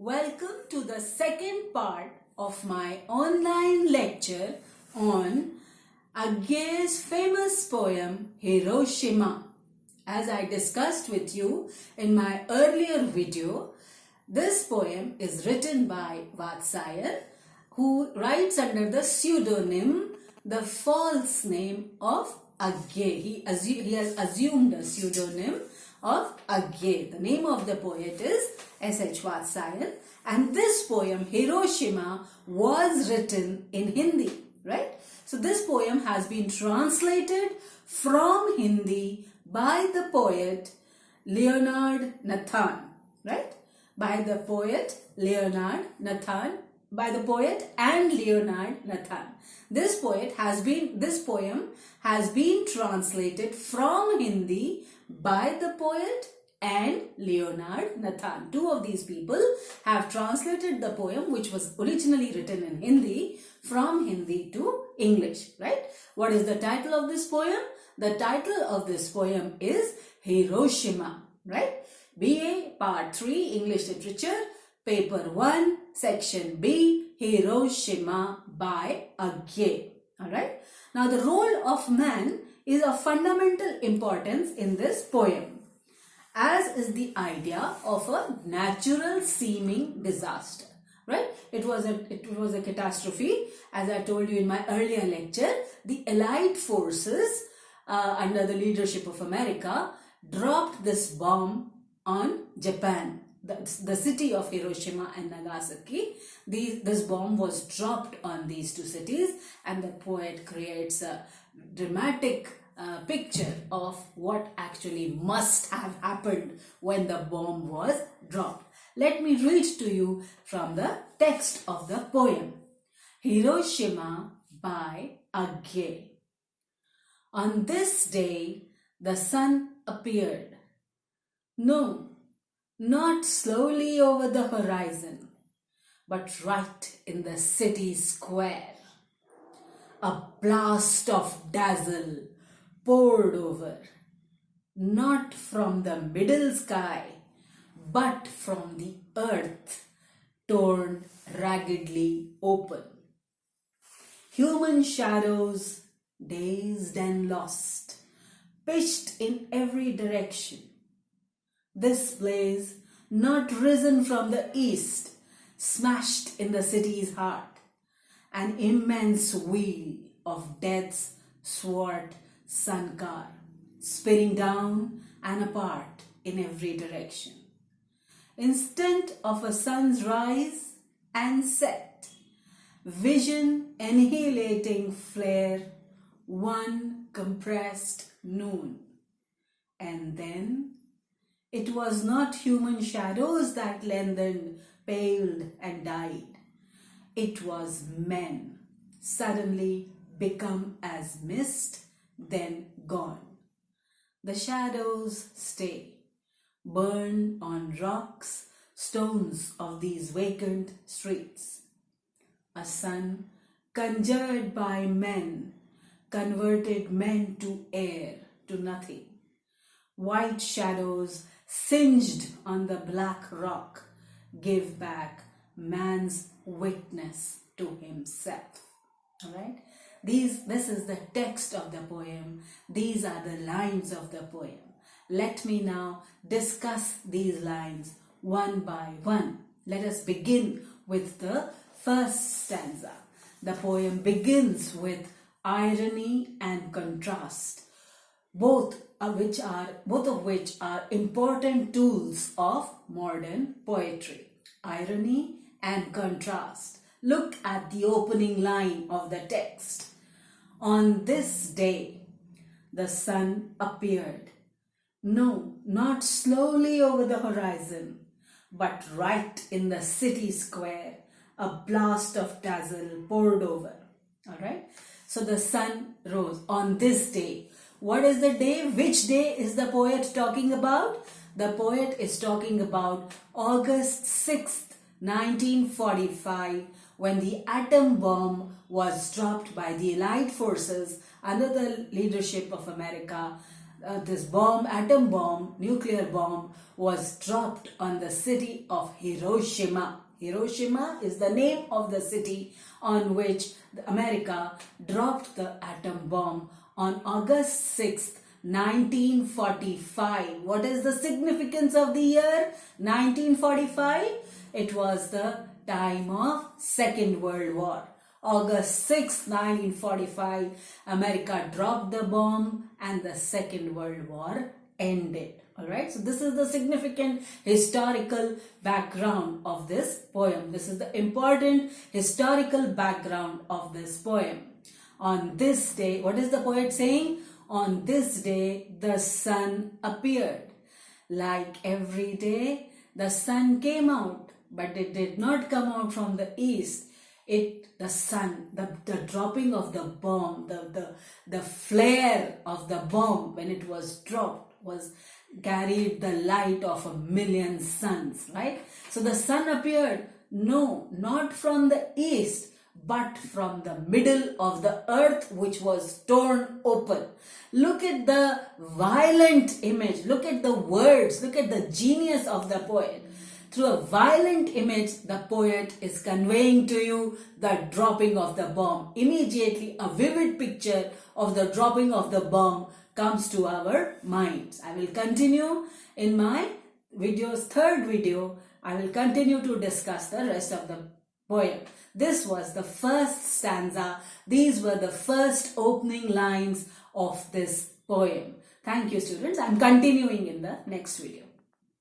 Welcome to the second part of my online lecture on Agye's famous poem Hiroshima. As I discussed with you in my earlier video, this poem is written by BAPt3HIROSIMAVIDEO2, who writes under the pseudonym, the false name of Agye. He has assumed a pseudonym of Agye. The name of the poet is S.H. BAPT3HIROSIMAVIDEO2, and this poem Hiroshima was written in Hindi, right? So this poem has been translated from Hindi by the poet Leonard Nathan, right? By the poet and Leonard Nathan. This poem has been translated from Hindi by the poet and Leonard Nathan. Two of these people have translated the poem, which was originally written in Hindi, from Hindi to English, right? What is the title of this poem? The title of this poem is Hiroshima, right? BA Part 3 English Literature, Paper 1, Section B, Hiroshima by Agye. Alright. Now the role of man is of fundamental importance in this poem, as is the idea of a natural seeming disaster. Right? It was a catastrophe. As I told you in my earlier lecture, the Allied forces under the leadership of America dropped this bomb on Japan, the city of Hiroshima and Nagasaki. This bomb was dropped on these two cities, and the poet creates a dramatic picture of what actually must have happened when the bomb was dropped. Let me read to you from the text of the poem. Hiroshima by Agye. On this day, the sun appeared. No, not slowly over the horizon, but right in the city square. A blast of dazzle poured over, not from the middle sky, but from the earth, torn raggedly open. Human shadows, dazed and lost, pitched in every direction. This blaze, not risen from the east, smashed in the city's heart, an immense wheel of death's swart sun car, spinning down and apart in every direction. Instant of a sun's rise and set, vision annihilating flare, one compressed noon. And then it was not human shadows that lengthened, paled and died. It was men, suddenly become as mist, then gone. The shadows stay, burn on rocks, stones of these vacant streets. A sun conjured by men, converted men to air, to nothing. White shadows singed on the black rock give back man's witness to himself. All right? This is the text of the poem. These are the lines of the poem. Let me now discuss these lines one by one. Let us begin with the first stanza. The poem begins with irony and contrast, both of which are important tools of modern poetry. Irony and contrast. Look at the opening line of the text. On this day, the sun appeared. No, not slowly over the horizon, but right in the city square. A blast of dazzle poured over. All right. So the sun rose on this day. What is the day? Which day is the poet talking about? The poet is talking about August 6th, 1945, when the atom bomb was dropped by the Allied forces under the leadership of America this bomb, atom bomb, nuclear bomb, was dropped on the city of Hiroshima. Hiroshima is the name of the city on which America dropped the atom bomb on August 6th, 1945. What is the significance of the year 1945? It was the time of Second World War. August 6, 1945, America dropped the bomb and the Second World War ended. Alright, so this is the significant historical background of this poem. This is the important historical background of this poem. On this day, what is the poet saying? On this day, the sun appeared. Like every day, the sun came out, but it did not come out from the east. The sun, the dropping of the bomb, the flare of the bomb when it was dropped was carried the light of 1,000,000 suns, right? So the sun appeared, no, not from the east, but from the middle of the earth, which was torn open. Look at the violent image, look at the words, look at the genius of the poet. Through a violent image, the poet is conveying to you the dropping of the bomb. Immediately, a vivid picture of the dropping of the bomb comes to our minds. I will continue in my third video. I will continue to discuss the rest of the poem. This was the first stanza. These were the first opening lines of this poem. Thank you, students. I am continuing in the next video.